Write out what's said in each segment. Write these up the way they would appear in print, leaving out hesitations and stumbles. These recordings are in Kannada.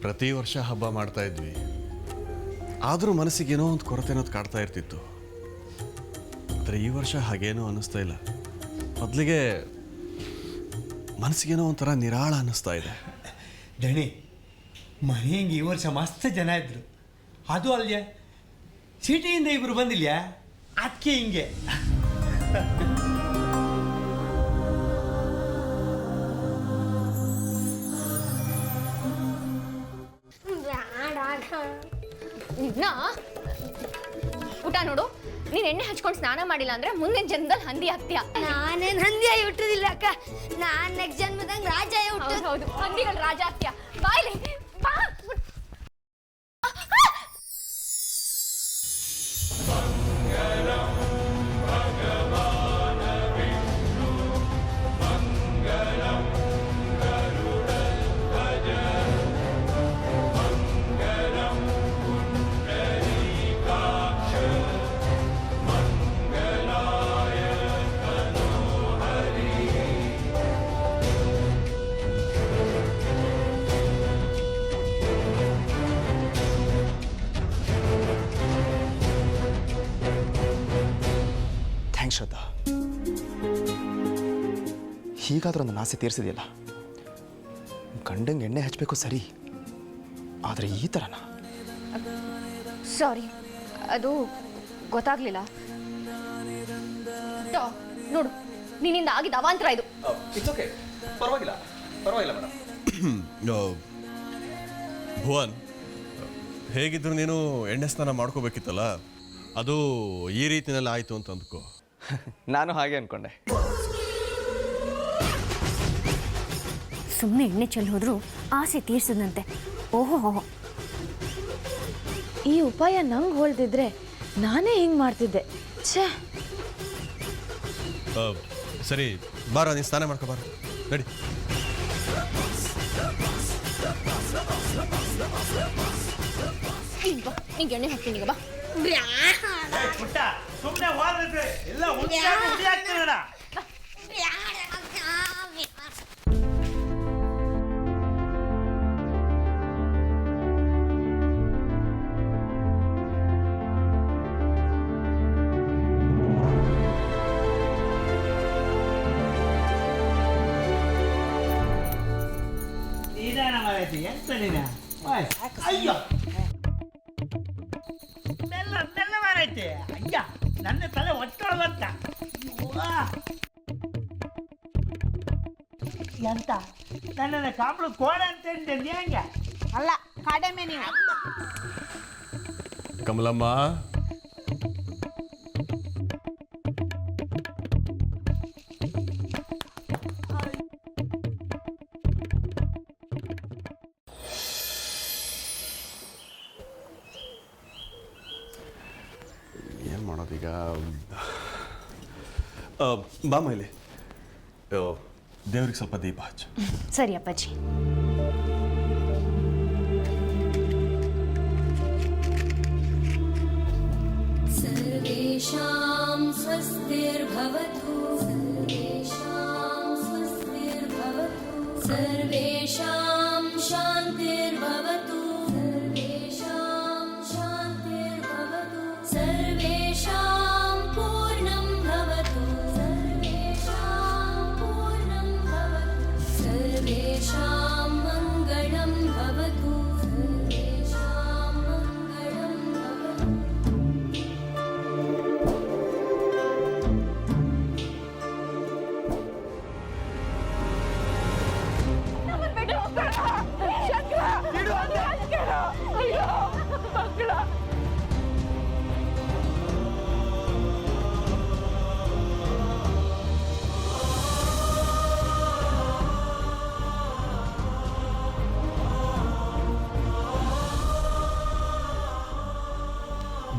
ಪ್ರತಿ ವರ್ಷ ಹಬ್ಬ ಮಾಡ್ತಾ ಇದ್ವಿ, ಆದರೂ ಮನಸ್ಸಿಗೆ ಏನೋ ಒಂದು ಕೊರತೆ ಅನ್ನೋದು ಕಾಡ್ತಾ ಇರ್ತಿತ್ತು. ಆದರೆ ಈ ವರ್ಷ ಹಾಗೇನೋ ಅನ್ನಿಸ್ತಾ ಇಲ್ಲ. ಮೊದಲಿಗೆ ಮನಸ್ಸಿಗೇನೋ ಒಂಥರ ನಿರಾಳ ಅನ್ನಿಸ್ತಾ ಇದೆ. ದಣಿ ಮನೆ ಹಿಂಗೆ ಈ ವರ್ಷ ಮಸ್ತ್ ಜನ ಇದ್ರು. ಅದು ಅಲ್ಲೇ ಸಿಟಿಯಿಂದ ಇಬ್ಬರು ಬಂದಿಲ್ಲ, ಅದಕ್ಕೆ ಹಿಂಗೆ. ಊಟ ನೋಡು, ನೀನ್ ಎಣ್ಣೆ ಹಚ್ಕೊಂಡು ಸ್ನಾನ ಮಾಡಿಲ್ಲ ಅಂದ್ರೆ ಮುಂದಿನ ಜನ್ಮದಲ್ಲಿ ಹಂದಿ ಆಗ್ತೀಯ. ನಾನೇನ್ ಹಂದಿಯಾಗಿ ಹುಟ್ಟುದಿಲ್ಲ ಅಕ್ಕ, ನಾನ್ ನೆಕ್ಸ್ಟ್ ಜನ್ಮದಂಗ ರಾಜ ಹುಟ್ಟು. ಹೌದು, ಹಂದಿಗಳ ರಾಜ ಆಗ್ತೀಯ. ಬಾಯ್ಲಿ ಬಾ. ಥ್ಯಾಂಕ್ಸ್ ಶ್ರದ್ಧಾ, ಹೀಗಾದ್ರೂ ನನ್ನ ಆಸೆ ತೀರಿಸಿದೆಯಲ್ಲ. ಗಂಡಂಗೆ ಎಣ್ಣೆ ಹಚ್ಚಬೇಕು ಸರಿ, ಆದರೆ ಈ ಥರನ? ಸಾರಿ, ಅದು ಗೊತ್ತಾಗ್ಲಿಲ್ಲ. ನೋಡು, ನಿನ್ನಿಂದ ಆಗಿದ್ದ ಅವಾಂತರ ಇದು. ಇಟ್ಸ್ ಓಕೆ, ಪರವಾಗಿಲ್ಲ ಮೇಡಮ್. ಭುವನ್, ಹೇಗಿದ್ರು ನೀನು ಎಣ್ಣೆ ಸ್ನಾನ ಮಾಡ್ಕೋಬೇಕಿತ್ತಲ್ಲ, ಅದು ಈ ರೀತಿನಲ್ಲಿ ಆಯಿತು ಅಂತ ಅಂದ್ಕೋ. ನಾನು ಹಾಗೆ ಅನ್ಕೊಂಡೆ. ಸುಮ್ಮನೆ ಎಣ್ಣೆ ಚೆಲ್ಲಿ ಹೋದ್ರು ಆಸೆ ತೀರ್ಸದಂತೆ. ಓಹೋ, ಈ ಉಪಾಯ ನಂಗೆ ಹೋಲ್ದಿದ್ರೆ ನಾನೇ ಹಿಂಗೆ ಮಾಡ್ತಿದ್ದೆ. ಛೇ, ಸರಿ ಬಾರ, ನೀನು ಸ್ನಾನ ಮಾಡ್ಕೊ, ಬಾರ ನಡಿ. ನಿಂಗೆ ಎಣ್ಣೆ ಹಾಕ್ತೀನಿ ಬಾ. ಪುಟ್ಟ ಸುಮ್ಮನೆ ಹೋದ್ರೆ ಎಲ್ಲ ಹುಡಿ ಆಗ್ತದ. ನಿಧಾನ ಮಾಡೈತಿ ಎಂತ ನೀನ? ಅಯ್ಯೋ ಮೆಲ್ಲ ಮಾಡೈತಿ. ಅಯ್ಯ, ನನ್ನ ತಲೆ ಒಟ್ಟೊಳಗಂತ ಎಂತ ನನ್ನನ್ನು ಕಾಂಬಳು ಕೋಡೆ ಅಂತ ಹೇಳಿದ್ದೆ ಹೆಂಗೆ? ಅಲ್ಲ, ಕಾಡೆಮೆ ನೀವು. ಕಮಲಮ್ಮ, ಏನು ಮಾಡೋದೀಗ? ಬಾ ಮೇಲೆ ದೇವ್ರಿಗೆ ಸ್ವಲ್ಪ ದೀಪ ಹಚ್ಚು. ಸರಿ ಅಪ್ಪಾಜಿ. सर्वेषां स्वस्तिर्भवतु, सर्वेषां स्वस्तिर्भवतु, सर्वेषां शान्तिर्भवतु, सर्वेषां शान्तिर्भवतु, सर्वेषां पूर्णं भवतु, सर्वेषां पूर्णं भवतु, सर्वेषां मङ्गलं भवतु, सर्वेषां मङ्गलं भवतु.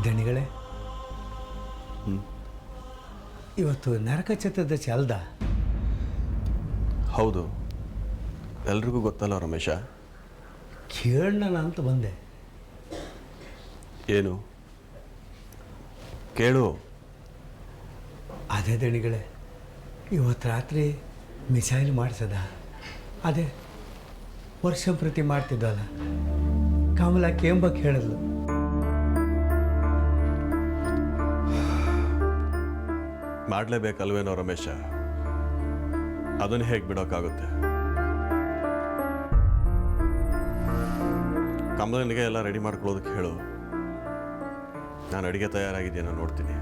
ದಣಿಗಳೇ, ಇವತ್ತು ನರಕ ಚತುರ್ದಶಿ ಅಲ್ದ? ಹೌದು, ಎಲ್ರಿಗೂ ಗೊತ್ತಲ್ಲ ರಮೇಶ. ಕೇಳೋಣ ಅಂತ ಬಂದೆ. ಏನು ಕೇಳು? ಅದೇ ದಣಿಗಳೇ, ಇವತ್ತು ರಾತ್ರಿ ಮಿಸೈಲ್ ಮಾಡಿಸದ, ಅದೇ ವರ್ಷ ಪ್ರತಿ ಮಾಡ್ತಿದ್ವಲ್ಲ, ಕಮಲ ಕೇಂಬಕ್ಕೆ ಹೇಳಿದ್ಲು. ಮಾಡಲೇಬೇಕಲ್ವೇನೋ ರಮೇಶ, ಅದನ್ನು ಹೇಗೆ ಬಿಡೋಕ್ಕಾಗುತ್ತೆ? ಕಮಲನಿಗೆ ಎಲ್ಲ ರೆಡಿ ಮಾಡ್ಕೊಳ್ಳೋದಕ್ಕೆ ಹೇಳು. ನಾನು ಅಡುಗೆ ತಯಾರಾಗಿದ್ದೀನೋ ನೋಡ್ತೀನಿ.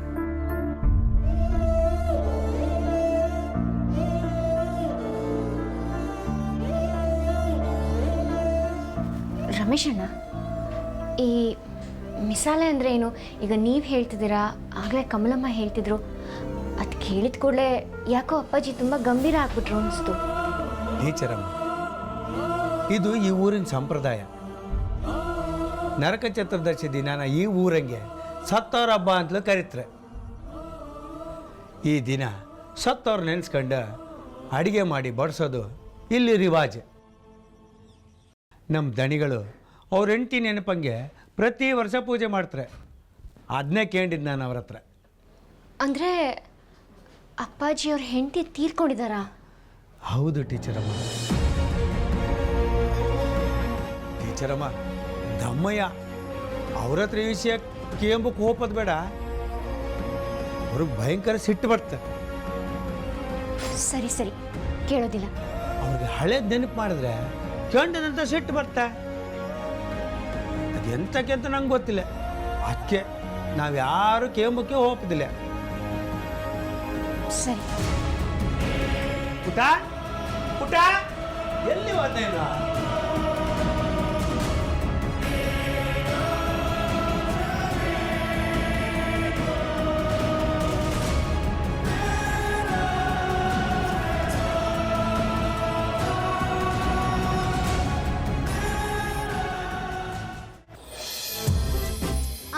ರಮೇಶ್ ಅಣ್ಣ, ಈ ಮಿಸಾಲೆ ಅಂದರೆ ಏನು? ಈಗ ನೀವು ಹೇಳ್ತಿದ್ದೀರಾ, ಆಗಲೇ ಕಮಲಮ್ಮ ಹೇಳ್ತಿದ್ರು. ಅದು ಕೇಳಿದ ಕೂಡಲೇ ಯಾಕೋ ಅಪ್ಪಾಜಿ ತುಂಬ ಗಂಭೀರ ಆಗ್ಬಿಟ್ರು ಅನಿಸ್ತು. ಟೀಚರಮ್ಮ, ಇದು ಈ ಊರಿನ ಸಂಪ್ರದಾಯ. ನರಕ ಚತುರ್ದಶಿ ದಿನಾನ ಈ ಊರಂಗೆ ಸತ್ತವ್ರ ಹಬ್ಬ ಅಂತಲೂ ಕರೀತಾರೆ. ಈ ದಿನ ಸತ್ತವ್ರು ನೆನೆಸ್ಕೊಂಡು ಅಡುಗೆ ಮಾಡಿ ಬಡಿಸೋದು ಇಲ್ಲಿ ರಿವಾಜ್. ನಮ್ಮ ದಣಿಗಳು ಅವ್ರ ಹೆಂಡತಿ ನೆನಪಂಗೆ ಪ್ರತಿ ವರ್ಷ ಪೂಜೆ ಮಾಡ್ತಾರೆ. ಅದನ್ನೇ ಕೇಳಿದ್ದು ನಾನು ಅವ್ರ ಹತ್ರ. ಅಂದರೆ ಅಪ್ಪಾಜಿಯವ್ರ ಹೆಂಡತಿ ತೀರ್ಕೊಂಡಿದ್ದಾರಾ? ಹೌದು ಟೀಚರಮ್ಮ. ಟೀಚರಮ್ಮ, ದಮ್ಮಯ್ಯ ಅವ್ರ ಹತ್ರ ಈ ವಿಷಯ ಕೇಂಬಕ್ಕೆ ಹೋಗೋದು ಬೇಡ. ಅವ್ರಿಗೆ ಭಯಂಕರ ಸಿಟ್ಟು ಬರ್ತದೆ. ಸರಿ ಸರಿ, ಕೇಳೋದಿಲ್ಲ. ಅವ್ರಿಗೆ ಹಳೇದು ನೆನಪು ಮಾಡಿದ್ರೆ ಕಂಡದಂತ ಸಿಟ್ಟು ಬರ್ತಾ. ಅದೆಂತಕ್ಕೆ ಅಂತ ನಂಗೆ ಗೊತ್ತಿಲ್ಲ. ಅದಕ್ಕೆ ನಾವ್ಯಾರು ಕೇಂಬಕ್ಕೆ ಹೋಗೋದಿಲ್ಲ. ಸರಿ. ಪುಟ ಪುಟ, ಎಲ್ಲಿ ಹೋದ?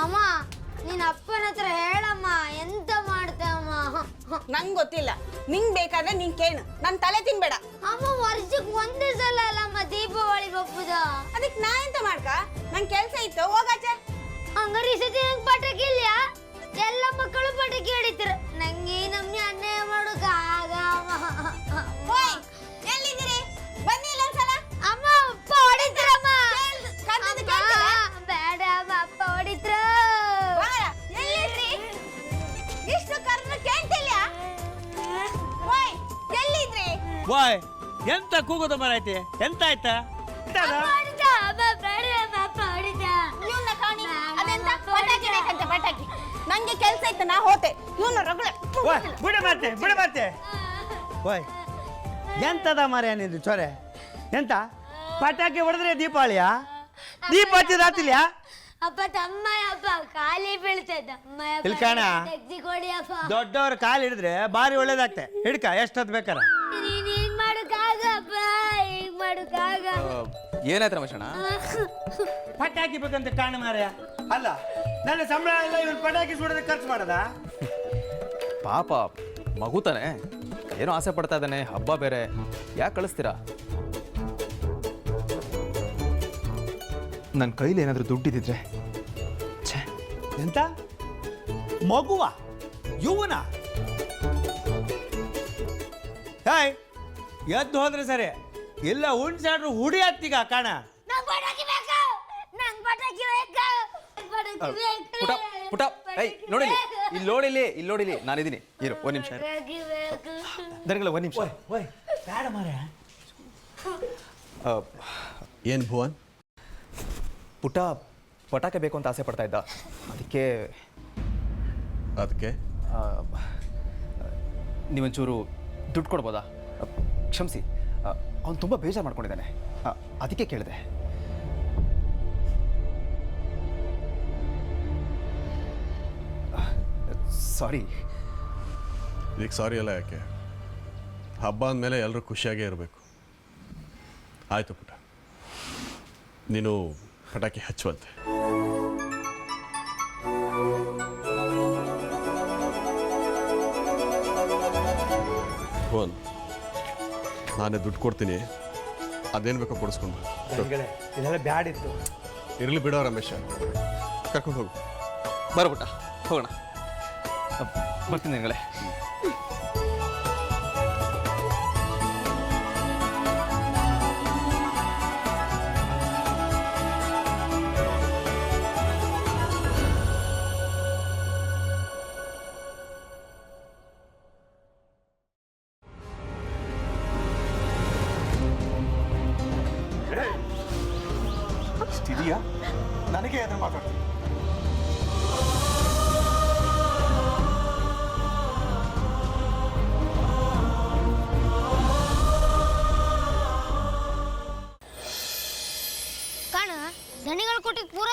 ಅಮ್ಮ, ನಿನ್ನ ಅಪ್ಪನ ಹತ್ರ ಹೇಳಮ್ಮ, ಎಂತ ಮಾಡ್ತೇವಮ್ಮ? ನಂಗೆ ಗೊತ್ತಿಲ್ಲ. ನಿಂಗೆ ಬೇಕಾದ್ರೆ ನೀನ್ ಕೇಳು, ನನ್ನ ತಲೆ ತಿನ್ಬೇಡ. ಅಮ್ಮ, ವರ್ಷಕ್ಕೆ ಒಂದೇ ಸಲ ಅಲ್ಲಮ್ಮ ದೀಪಾವಳಿ ಬಪ್ಪುದ. ಅದಕ್ಕೆ ನಾ ಎಂತ ಮಾಡ್ಕ? ನಂಗೆ ಕೆಲಸ ಇತ್ತು, ಹೋಗಾಚೆ. ಹಂಗಾರೆ ಈ ಸತಿ ನಂಗೆ ಪಟಾಕಿ ಇಲ್ಲ. ಎಲ್ಲ ಮಕ್ಕಳು ಪಟಾಕಿ ಹೊಡಿತಾರೆ. ನಂಗೆ ಈ ನಮ್ನಿ ಅನ್ಯಾಯ ಮಾಡೋಕೆ ಆಗಮ್ಮ. ಓಯ್, ಎಲ್ಲಿದ್ದೀರಿ? ಬನ್ನಿ ಇಲ್ಲೊಂದ್ಸಲ. ಅಮ್ಮ, ಅಪ್ಪ ಹೊಡಿತಾರಮ್ಮ. ಕರ್ದದ್ದು ಕೇಳ್ತೀರಾ? ಬೇಡ ಅಮ್ಮ, ಅಪ್ಪ ಹೊಡಿತ್ರ. ಎಲ್ಲಿದ್ರಿ? ಇಷ್ಟು ಕರ್ನ ಕೇಳ್ತಿಲ್ಲ? ಓಯ್, ಎಲ್ಲಿದ್ರಿ? ವಾಯ್, ಎಂತ ಕೂಗೋದ ಮರೈತಿ? ಎಂತ ಆಯ್ತಾ? ಇವ್ನ ಕಾಣಿ, ಅದೆಂತ ಪಟಾಕಿ ಬೇಕಂತೆ, ಪಟಾಕಿ. ನಂಗೆ ಕೆಲಸ ಇತ್ತು, ನಾ ಹೋತೆ. ಇವನು ರಗಳೆ. ಬಿಡ ಮತ್ತೆ. ಓಯ್, ಎಂತದ ಮರ ನಿಂದು ಚೊರೆ? ಎಂತ ಪಟಾಕಿ ಹೊಡೆದ್ರೆ ದೀಪಾವಳಿಯಾ? ದೀಪ ಹಚ್ಚಿದ ಆತಿಲ್ಯಾ? ಅಪ್ಪ, ತಮ್ಮ ಅಪ್ಪ ಖಾಲಿ ಬೀಳ್ತೈತೆ. ಇಲ್ಲಿ ಕಾಣ, ಕೊಡಿ ಅಪ್ಪ. ದೊಡ್ಡವ್ರ ಕಾಲು ಹಿಡಿದ್ರೆ ಬಾರಿ ಒಳ್ಳೇದಾಗ್ತೆ. ಹಿಡ್ಕ, ಎಷ್ಟೊತ್ತು ಬೇಕಾರ. ನೀನ್ ಹಿಂಗ್ ಮಾಡೋಕ್ಕಾಗಪ್ಪ, ಹಿಂಗ್ ಮಾಡೋಕ್ಕಾಗ. ಏನಾಯ್ತು ರಮೇಶಣ್ಣ? ಪಟಾಕಿ ಬೇಕಂತ ಕಾಣ ಮಾರ್ಯ. ಅಲ್ಲ, ನನ್ನ ಸಂಬಳ ಎಲ್ಲ ಇವನು ಪಟಾಕಿ ಸುಡೋದಕ್ಕೆ ಖರ್ಚು ಮಾಡದ? ಪಾಪ ಮಗು ತಾನೆ, ಏನೋ ಆಸೆ ಪಡ್ತಾ ಇದ್ದಾನೆ. ಹಬ್ಬ ಬೇರೆ, ಯಾಕೆ ಕಳಿಸ್ತೀರಾ? ನನ್ನ ಕೈಲಿ ಏನಾದರೂ ದುಡ್ಡಿದ್ದಿದ್ರೆ. ಛೇ, ಎಂತ ಮಗುವ? ಯುವನ? ಹೇಯ್, ಎದ್ದು ಹೋದ್ರೆ ಸರಿ. ಇಲ್ಲ ಉಣ್ಸಾಡ್ರು ಹುಡಿ ಹತ್ತೀಗ ಕಾಣ. ನಂಗ್ ಪಟಾಕಿ ಬೇಕು, ನಂಗ್ ಪಟಾಕಿ ಬೇಕು, ಪಟಾಕಿ ಬೇಕು. ಪುಟ ಪುಟ, ಏಯ್ ನೋಡಿಲಿ, ಇಲ್ಲಿ ನೋಡಿಲಿ, ಇಲ್ಲಿ ನೋಡಿಲಿ, ನಾನಿದ್ದೀನಿ. ಇರು, ಒಂದು ನಿಮಿಷ. ಪಟಾಕಿ ಬೇಕು. ದರ್ಗಳ ಒಂದು ನಿಮಿಷ. ಓಯ್, ಬೇಡ ಮಾರ್ಯ. ಏನು ಭುವನ್? ಪುಟ ಪಟಾಕೆ ಬೇಕು ಅಂತ ಆಸೆ ಪಡ್ತಾ ಇದ್ದ. ಅದಕ್ಕೆ ನೀವೊಂಚೂರು ದುಡ್ಡು ಕೊಡ್ಬೋದಾ? ಕ್ಷಮಿಸಿ, ಅವನು ತುಂಬ ಬೇಜಾರು ಮಾಡ್ಕೊಂಡಿದ್ದಾನೆ. ಅದಕ್ಕೆ ಕೇಳಿದೆ. ಸಾರಿ. ಇದಕ್ಕೆ ಸಾರಿ ಅಲ್ಲ ಯಾಕೆ? ಹಬ್ಬ ಅಂದಮೇಲೆ ಎಲ್ಲರೂ ಖುಷಿಯಾಗೇ ಇರಬೇಕು. ಆಯಿತು ಪುಟ, ನೀನು ಪಟಾಕಿ ಹಚ್ಚುವಂತೆ. ಭುವನ್, ನಾನೇ ದುಡ್ಡು ಕೊಡ್ತೀನಿ, ಅದೇನು ಬೇಕೋ ಕೊಡಿಸ್ಕೊಂಡು ಇದೆಲ್ಲ ಬ್ಯಾಡಿತ್ತು. ಇರಲಿ ಬಿಡೋ ರಮೇಶ, ಕರ್ಕೊಂಡು ಹೋಗು. ಬರಬಿಟ್ಟ, ಹೋಗೋಣ. ಬರ್ತೀನಿ ನಿങ്ങളെ.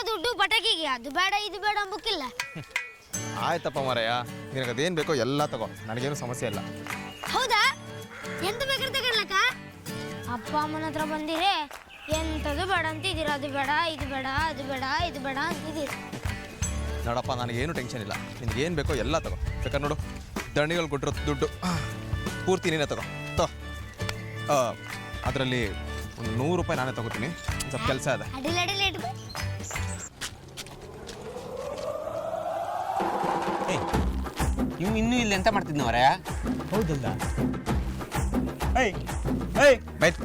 ದುಡ್ಡು ಪಟಾಕಿಗೆ, ಅದು ಬೇಡ ಇದು ಬೇಡ ಅಂಬಕ್ಕಿಲ್ಲ. ಆಯ್ತಪ್ಪ ಮಾರಾಯ, ನಿನಗೆ ಅದೇನು ಬೇಕೋ ಎಲ್ಲ ತಗೋ, ನನಗೇನು ಸಮಸ್ಯೆ ಇಲ್ಲ. ಹೌದಾ? ಎಂತ ಬೇಕಾದ್ರೆ ತಗೊಳ್ಲಕ್ಕ? ಅಪ್ಪ ಅಮ್ಮನ ಹತ್ರ ಬಂದಿರಿ ಎಂಥದ್ದು ಬೇಡ ಅಂತಿದ್ದೀರ, ಅದು ಬೇಡ ಇದು ಬೇಡ ಅದು ಬೇಡ ಇದು ಬೇಡ ಅಂತಿದ್ದೀರಿ. ನೋಡಪ್ಪ, ನನಗೇನು ಟೆನ್ಷನ್ ಇಲ್ಲ, ನಿನಗೇನು ಬೇಕೋ ಎಲ್ಲ ತಗೋ. ಬೇಕಾದ್ರೆ ನೋಡು, ದಣಿಗಳು ಕೊಟ್ಟಿರೋ ದುಡ್ಡು ಪೂರ್ತಿ ನೀನೇ ತಗೋ. ಅದರಲ್ಲಿ ಒಂದು 100 ರೂಪಾಯಿ ನಾನೇ ತಗೋತೀನಿ, ಸ್ವಲ್ಪ ಕೆಲಸ ಇದೆ. ಅಡಿಲ್ ಅಡಿಲ್ ಇಟ್ಕೊ. ಇವ್ ಇನ್ನೂ ಇಲ್ಲಿ ಎಂತ ಮಾಡ್ತಿದ್ನವರ? ಹೌದಲ್ಲ? ಬೈಟ್.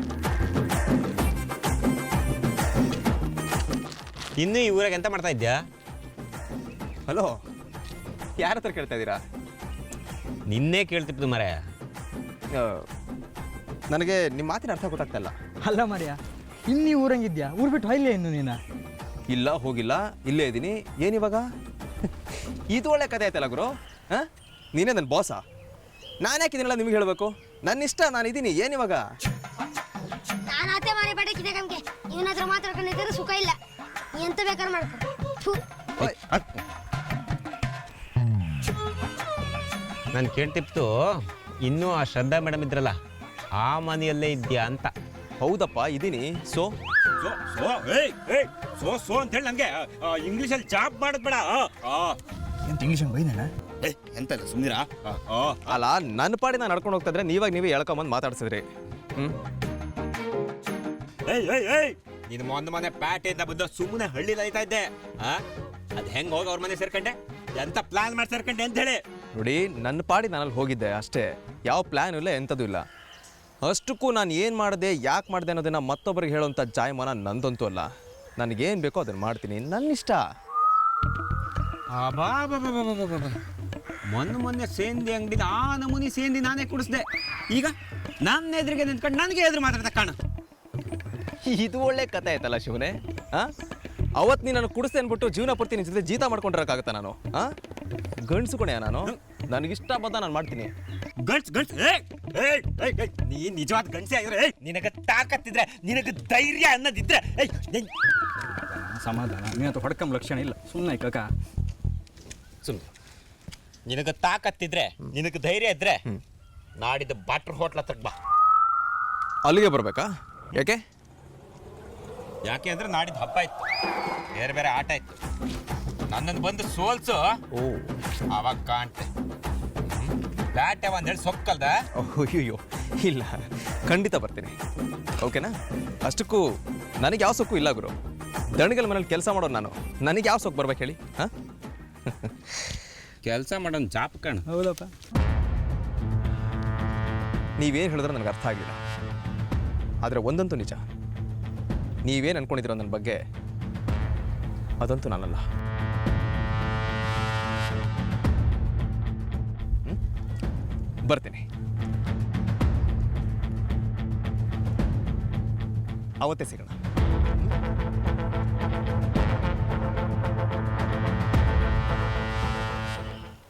ಇನ್ನೂ ಈ ಊರಾಗ ಎಂತ ಮಾಡ್ತಾ ಇದ್ಯಾ? ಹಲೋ, ಯಾರ ಹತ್ರ ಕೇಳ್ತಾ ಇದ್ದೀರಾ? ನಿನ್ನೆ ಕೇಳ್ತಿತ್ತು ಮರ. ನನಗೆ ನಿಮ್ಮ ಮಾತಿನ ಅರ್ಥ ಗೊತ್ತಾಗ್ತಾ ಇಲ್ಲ. ಅಲ್ಲ ಮರ್ಯ, ಇನ್ನೀ ಊರಂಗಿದ್ಯಾ? ಊರು ಬಿಟ್ಟು ಹೊಯ್ಲೇ ಇನ್ನು ನೀನು? ಇಲ್ಲ, ಹೋಗಿಲ್ಲ, ಇಲ್ಲೇ ಇದ್ದೀನಿ. ಏನಿವಾಗ? ಇದು ಒಳ್ಳೆ ಕತೆ ಆಯ್ತಲ್ಲ ಗುರು. ಹಾಂ, ನೀನೇ ನನ್ನ ಬಾಸಾ? ನಾನು ಯಾಕಿದ್ದೀನಲ್ಲ ನಿಮ್ಗೆ ಹೇಳಬೇಕು? ನನ್ನ ಇಷ್ಟ, ನಾನು ಇದ್ದೀನಿ. ಏನಿವಾಗ? ನಾನು ಅತ್ತೆ ಮನೆ ಪಟಾಕಿದೆ ನಮ್ಗೆ, ಇವನ ಹತ್ರ ಮಾತಾಡ್ಕೊಂಡಿದ್ರೆ ಸುಖ ಇಲ್ಲ. ಎಂತ ಬೇಕಾದ್ರೆ ಮಾಡ್ಕೊ. ನಾನು ಕೇಳ್ತಿತ್ತು, ಇನ್ನೂ ಆ ಶ್ರದ್ಧಾ ಮೇಡಮ್ ಇದ್ರಲ್ಲ, ಆ ಮನೆಯಲ್ಲೇ ಇದ್ಯಾ ಅಂತ. ಹೌದಪ್ಪ, ಇದ್ದೀನಿ. ಸೋ ಅಂತೇಳಿ ನನಗೆ ಇಂಗ್ಲೀಷಲ್ಲಿ ಜಾಬ್ ಮಾಡೋದು ಬೇಡ. ಎಂತ ಇಂಗ್ಲೀಷ್ ಬೈದಣ್ಣ? ಎಂತ ಸುಮ್ಮನಿರಾ? ಅಲ್ಲ, ನನ್ನ ಪಾಡಿ ನಾನು ನಡ್ಕೊಂಡು ಹೋಗ್ತಾ ಇದ್ರೆ ನೀವೇ ಹೇಳ್ಕೊಂಬಂದು ಮಾತಾಡ್ಸಿದ್ರಿ. ನೀನು ಮೊನ್ನೆ ಪ್ಯಾಟೆಯಿಂದ ಬಂದು ಸುಮ್ಮನೆ ಹಳ್ಳಿ ಲೈತಾ ಇದ್ದೆ. ಅದು ಹೆಂಗೆ ಹೋಗಿ ಅವ್ರ ಮನೆ ಸೇರ್ಕೊಂಡೆ? ಎಂತ ಪ್ಲಾನ್ ಮಾಡಿ ಸೇರ್ಕೊಂಡೆ ಅಂತ ಹೇಳಿ ನೋಡಿ, ನನ್ನ ಪಾಡಿ ನಾನಲ್ಲಿ ಹೋಗಿದ್ದೆ ಅಷ್ಟೇ. ಯಾವ ಪ್ಲ್ಯಾನ್ ಇಲ್ಲ, ಎಂಥದ್ದು ಇಲ್ಲ. ಅಷ್ಟಕ್ಕೂ ನಾನು ಏನು ಮಾಡಿದೆ, ಯಾಕೆ ಮಾಡಿದೆ ಅನ್ನೋದನ್ನು ಮತ್ತೊಬ್ಬರಿಗೆ ಹೇಳೋಂಥ ಜಾಯಮಾನ ನಂದಂತೂ ಅಲ್ಲ. ನನಗೇನು ಬೇಕೋ ಅದನ್ನು ಮಾಡ್ತೀನಿ, ನನ್ನ ಇಷ್ಟ. ಮೊನ್ನೆ ಸೇಂದಿ ಅಂಗಡಿನ ಆ ನಮೂನಿ ಸೇಂದಿ ನಾನೇ ಕುಡಿಸ್ದೆ. ಈಗ ನನ್ನ ಎದುರಿಗೆ ನಿಂತ್ಕೊಂಡು ನನಗೆ ಎದುರು ಮಾತಾಡ್ತಾ ಕಾಣ. ಇದು ಒಳ್ಳೆ ಕತೆ ಆಯ್ತಲ್ಲ ಶಿವನೇ. ಅವತ್ತು ನೀನು ನಾನು ಕುಡಿಸ್ದೆ ಅಂದ್ಬಿಟ್ಟು ಜೀವನ ಪೂರ್ತಿ ನಿನ್ನ ಜೊತೆ ಜೀತ ಮಾಡ್ಕೊಂಡಿರೋಕ್ಕಾಗತ್ತಾ ನಾನು? ಗಂಡ್ಸು ಕೊನೆಯ ನಾನು? ನನಗಿಷ್ಟ ಬಂದ ನಾನು ಮಾಡ್ತೀನಿ. ಗಂಡ್ಸ್ ನೀ ನಿಜವಾದ ಗಂಡ್ಸೆ ಆಗಿದ್ರೆ, ನಿನಗೆ ತಾಕತ್ತಿದ್ರೆ, ನಿನಗೆ ಧೈರ್ಯ ಅನ್ನೋದಿದ್ರೆ, ಸಮಾಧಾನ. ನೀನಂತ ಹೊಡ್ಕೊಂಬ ಲಕ್ಷಣ ಇಲ್ಲ, ಸುಮ್ಮನೆ ಕಾಕ. ಸುಮ್ಮನೆ ನಿನಗೆ ತಾಕತ್ತಿದ್ರೆ, ನಿನಗೆ ಧೈರ್ಯ ಇದ್ರೆ, ನಾಡಿದ್ದು ಬಾಟ್ರ್ ಹೋಟ್ಲ್ ಹತ್ರ ಬಾ. ಅಲ್ಲಿಗೆ ಬರಬೇಕಾ? ಯಾಕೆ? ಯಾಕೆ ಅಂದ್ರೆ ನಾಡಿದ್ದು ಹಬ್ಬ ಇತ್ತು, ಬೇರೆ ಬೇರೆ ಆಟ ಇತ್ತು. ನನ್ನನ್ನು ಬಂದು ಸೋಲ್ಸು, ಅವಾಗ ಕಾಣ್ತೆ. ಬ್ಯಾಟೆ ಒಂದೇಳಿ ಸೊಕ್ಕಲ್ದ. ಅಯ್ಯೋ, ಇಲ್ಲ, ಖಂಡಿತ ಬರ್ತೀನಿ. ಓಕೆನಾ? ಅಷ್ಟಕ್ಕೂ ನನಗೆ ಯಾವ ಸೊಕ್ಕು ಇಲ್ಲ ಗುರು. ದಣಿಗಳ ಮನೇಲಿ ಕೆಲಸ ಮಾಡೋರು ನಾನು, ನನಗೆ ಯಾವ ಸೊಕ್ಕು ಬರ್ಬೇಕು ಹೇಳಿ? ಹಾಂ, ಕೆಲಸ ಮಾಡೋನ್ ಜಾಪ್ ಕಣ್. ಹೌದಪ್ಪ. ನೀವೇನು ಹೇಳಿದ್ರೆ ನನಗೆ ಅರ್ಥ ಆಗಲಿಲ್ಲ. ಆದರೆ ಒಂದಂತೂ ನಿಜ, ನೀವೇನು ಅನ್ಕೊಂಡಿದ್ದೀರೋ ನನ್ನ ಬಗ್ಗೆ, ಅದಂತೂ ನಾನಲ್ಲ. ಬರ್ತೀನಿ. ಅವತ್ತೇ ಸಿಗೋಣ.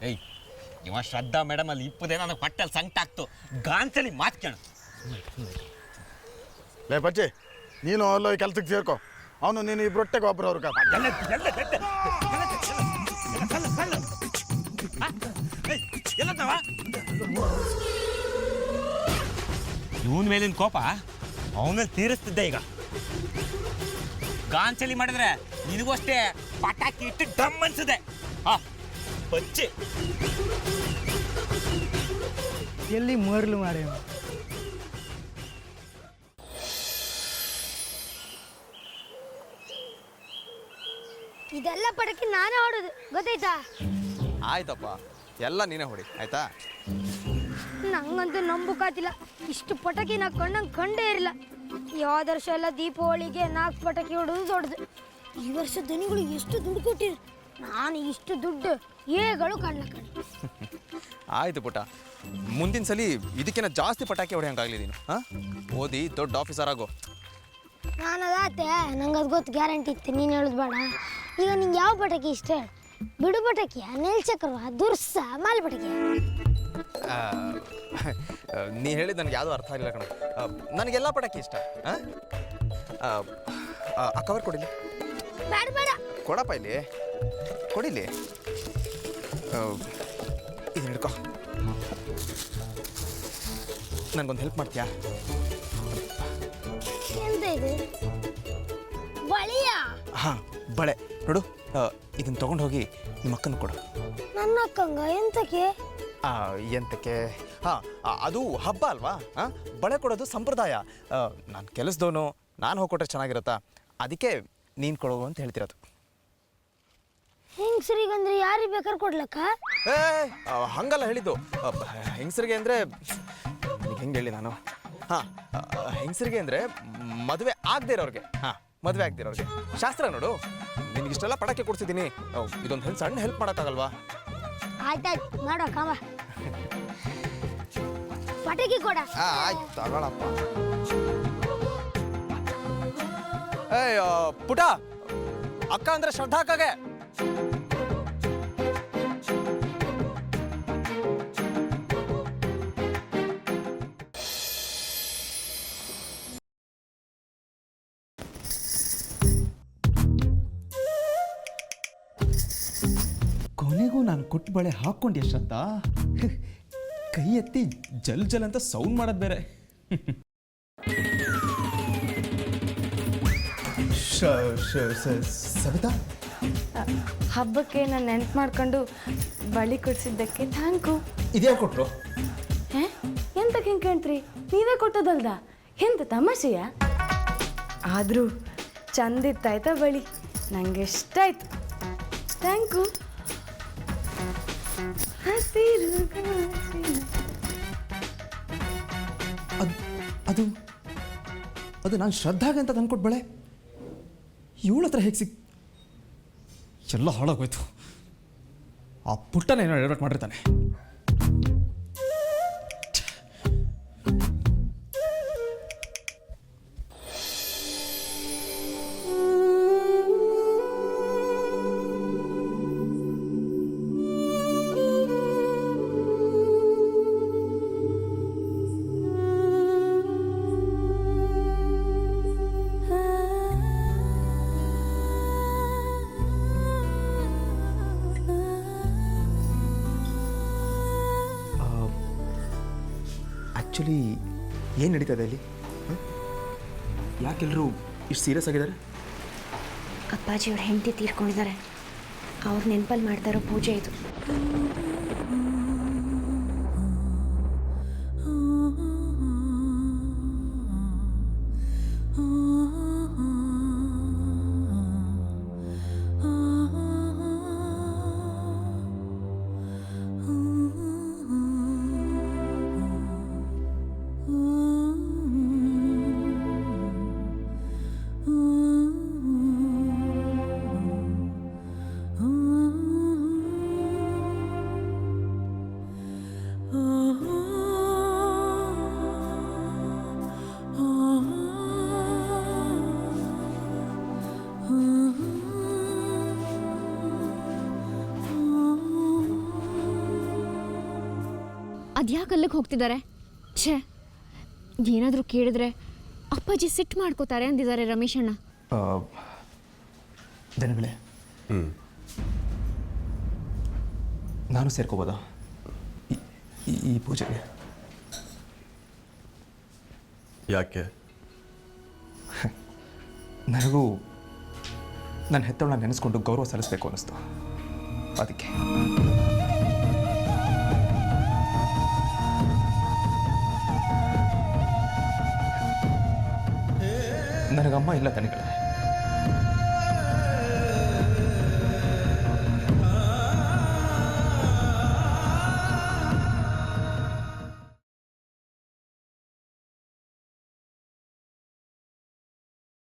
ಏಯ್, ಇವ ಶ್ರದ್ಧಾ ಮೇಡಮ್ ಅಲ್ಲಿ ಇಪ್ಪದೇ ನನಗೆ ಹೊಟ್ಟೆಲ್ಲಿ ಸಂಕಟ ಆಗ್ತು. ಗಾನ್ಸಲಿ ಮಾತು ಕೇಳು. ಲೇ ಬಚ್ಚಿ, ನೀನು ಅಲ್ಲೋ ಕೆಲ್ಸಕ್ಕೆ ಸೇರ್ಕೊ. ಅವನು ನೀನು ಇಬ್ಬರೊಟ್ಟೆಗೆ ಒಬ್ಬರು ಅವ್ರಿಗೆ. ಇವನ್ ಮೇಲಿನ ಕೋಪ ಅವನಲ್ಲಿ ತೀರಿಸ್ತಿದ್ದೆ. ಈಗ ಗಾಂಚಲಿ ಮಾಡಿದ್ರೆ ನಿನಗೂ ಅಷ್ಟೇ ಪಟಾಕಿ ಇಟ್ಟು ಡಮ್ ಅನ್ಸಿದೆ. ಬಚ್ಚಿ ಎಲ್ಲಿ ಮರ್ಲು ಮಾರೇ. ಇದೆಲ್ಲ ಪಟಾಕಿ ನಾನೇ ಹೊಡೋದು, ಗೊತ್ತಾಯ್ತಾ? ಆಯ್ತಪ್ಪ, ಎಲ್ಲ ನೀನೇ ಹೊಡಿ, ಆಯ್ತಾ? ನಂಗಂತೂ ನಂಬುಕಾತಿಲ್ಲ, ಇಷ್ಟು ಪಟಾಕಿ ನಾ ಕಣ್ಣಂಗೆ ಕಂಡೇ ಇರಲಿಲ್ಲ. ಯಾವ್ದು ವರ್ಷ ಎಲ್ಲ ದೀಪಾವಳಿಗೆ 4 ಪಟಾಕಿ ಹೊಡೋದು ದೊಡ್ಡದು. ಈ ವರ್ಷ ದನಿಗಳು ಎಷ್ಟು ದುಡ್ಡು ಕೊಟ್ಟಿದ್ರು, ನಾನು ಇಷ್ಟು ದುಡ್ಡು ಏಗಳು ಕಾಣ್ಲಕ್ಕ. ಆಯ್ತು ಪುಟ, ಮುಂದಿನ ಸಲ ಇದಕ್ಕಿಂತ ಜಾಸ್ತಿ ಪಟಾಕಿ ಹೊಡೆಯಂಗಾಗಲಿ ನೀನು. ಹಾಂ, ಓದಿ ದೊಡ್ಡ ಆಫೀಸರ್ ಆಗೋ. ನಾನು ಅದಾತೆ, ನಂಗೆ ಅದು ಗೊತ್ತು, ಗ್ಯಾರಂಟಿ ಇತ್ತು. ನೀನು ಹೇಳೋದು ಬೇಡ. ಈಗ ನಿಂಗೆ ಯಾವ ಪಟಾಕಿ ಇಷ್ಟ? ಬಿಡು ಪಟಾಕಿಯ, ನೆಲ್ಚಕ್ರವ, ದುರ್ಸ, ಮಾಲ್ ಪಟಾಕಿ? ನೀ ಹೇಳಿದ್ದು ನನಗೆ ಯಾವುದೂ ಅರ್ಥ ಆಗಿಲ್ಲ ಕಣ. ನನಗೆಲ್ಲ ಪಟಾಕಿ ಇಷ್ಟ. ಹಾಂ, ಆ ಕವರ್ ಕೊಡಿಲಿ. ಬೇಡ ಬೇಡ. ಕೊಡಪ್ಪ ಇಲ್ಲಿ, ಕೊಡಿಲಿ. ಇದನ್ನ ಹಿಡ್ಕೊ. ನನಗೊಂದು ಹೆಲ್ಪ್ ಮಾಡ್ತೀಯಾ? ಎಂತ ಇದು? ಬಳಿಯ? ಹಾಂ, ಬಳೆ ನೋಡು. ಇದನ್ನು ತೊಗೊಂಡು ಹೋಗಿ ನಿಮ್ಮ ಅಕ್ಕನ ಕೊಡು. ನನ್ನ ಅಕ್ಕಂಗ ಎಂತಕ್ಕೆ? ಎಂತಕ್ಕೆ? ಹಾಂ, ಅದು ಹಬ್ಬ ಅಲ್ವಾ? ಹಾಂ, ಬಳೆ ಕೊಡೋದು ಸಂಪ್ರದಾಯ. ನಾನು ಕೆಲಸದವನು, ನಾನು ಹೋಗ್ಕೊಟ್ರೆ ಚೆನ್ನಾಗಿರುತ್ತಾ? ಅದಕ್ಕೆ ನೀನು ಕೊಡು ಅಂತ ಹೇಳ್ತಿರೋದು. ಹೆಂಗಸರಿಗಂದ್ರೆ ಯಾರಿಗೆ ಬೇಕಾದ್ರೆ ಕೊಡ್ಲಕ್ಕ? ಹಂಗಲ್ಲ ಹೇಳಿದ್ದು. ಹೆಂಗಸರಿಗೆ ಅಂದರೆ ಹೆಂಗೆ ಹೇಳಿ ನಾನು? ಹಾಂ, ಹೆಂಗಸರಿಗೆ ಅಂದರೆ ಮದುವೆ ಆಗದೆ ಇರೋರಿಗೆ. ಹಾಂ, ಮದುವೆ ಆಗದೆ ಇರೋರಿಗೆ. ಶಾಸ್ತ್ರ ನೋಡು, ನಿನಗಿಷ್ಟೆಲ್ಲ ಪಟಾಕಿ ಕೊಡ್ಸಿದ್ದೀನಿ. ಇದೊಂದು ಸಣ್ಣ ಹೆಲ್ಪ್ ಮಾಡೋಕ್ಕಾಗಲ್ವಾ? ಆಯ್ತಾಯ್ತು, ಮಾಡೋ ಕಾಮ. ಪಟಾಕಿ ಕೊಡ. ಆಯ್ತು, ತಗೊಳಪ್ಪ. ಏಯ್ ಪುಟ, ಅಕ್ಕ ಅಂದ್ರೆ ಶ್ರದ್ಧಾಕಾಗೆ. ಕೊನೆಗೂ ನಾನು ಕೊಟ್ಟು ಬಳೆ ಹಾಕ್ಕೊಂಡು ಎಷ್ಟಂತ ಕೈ ಎತ್ತಿ ಜಲ್ ಜಲ್ ಅಂತ ಸೌಂಡ್ ಮಾಡೋದು ಬೇರೆ. ಸವಿತಾ, ಹಬ್ಬಕ್ಕೆ ನಾನು ನೆನ್ಪು ಮಾಡ್ಕೊಂಡು ಬಳಿ ಕೊಡ್ಸಿದ್ದಕ್ಕೆ ಥ್ಯಾಂಕು. ಇದ್ಯಾರು ಕೊಟ್ಟರು? ಎಂತಕ್ಕೆ ಹಿಂಗೆ ಕೇಳ್ತ್ರಿ? ನೀವೇ ಕೊಟ್ಟದಲ್ದ? ಎಂತ ತಮಾಷೆಯ? ಆದರೂ ಚಂದಿತ್ತಾಯ್ತಾ ಬಳಿ, ನಂಗೆ ಇಷ್ಟ ಆಯ್ತು. ಥ್ಯಾಂಕು. ಅದು ನಾನು ಶ್ರದ್ಧಾಗೆ ಅಂತ ತಂದ್ಕೊಟ್ಟು ಬಳೆ ಇವಳ ಹತ್ರ ಹೇಗೆ ಎಲ್ಲ ಹಾಳಾಗೋಯ್ತು. ಆ ಪುಟ್ಟನೇನೋ ಎಡವಟ್ ಮಾಡಿರ್ತಾನೆ. ಆ್ಯಕ್ಚುಲಿ ಏನು ನಡೀತದೆ ಅಲ್ಲಿ? ಯಾಕೆಲ್ಲರೂ ಇಷ್ಟು ಸೀರಿಯಸ್ ಆಗಿದ್ದಾರೆ? ಅಪ್ಪಾಜಿಯವ್ರ ಹೆಂಡತಿ ತೀರ್ಕೊಂಡಿದ್ದಾರೆ. ಅವ್ರ ನೆನಪಲ್ಲಿ ಮಾಡ್ತಾ ಇರೋ ಪೂಜೆ ಇದು. ಅದ್ಯಾಕೆ ಅಲ್ಲಿಗೆ ಹೋಗ್ತಿದ್ದಾರೆ? ಛೇ, ಏನಾದರೂ ಕೇಳಿದ್ರೆ ಅಪ್ಪಾಜಿ ಸಿಟ್ಟು ಮಾಡ್ಕೋತಾರೆ ಅಂದಿದ್ದಾರೆ ರಮೇಶ್ ಅಣ್ಣ. ದನಗಳೇ, ನಾನು ಸೇರ್ಕೋಬೋದಾ ಈ ಪೂಜೆಗೆ? ಯಾಕೆ? ನನಗೂ ನನ್ನ ಹೆತ್ತವಳನ್ನ ನೆನೆಸ್ಕೊಂಡು ಗೌರವ ಸಲ್ಲಿಸಬೇಕು ಅನ್ನಿಸ್ತು, ಅದಕ್ಕೆ. ನನಗಮ್ಮ ಇಲ್ಲ ದನಿಗಳೇ.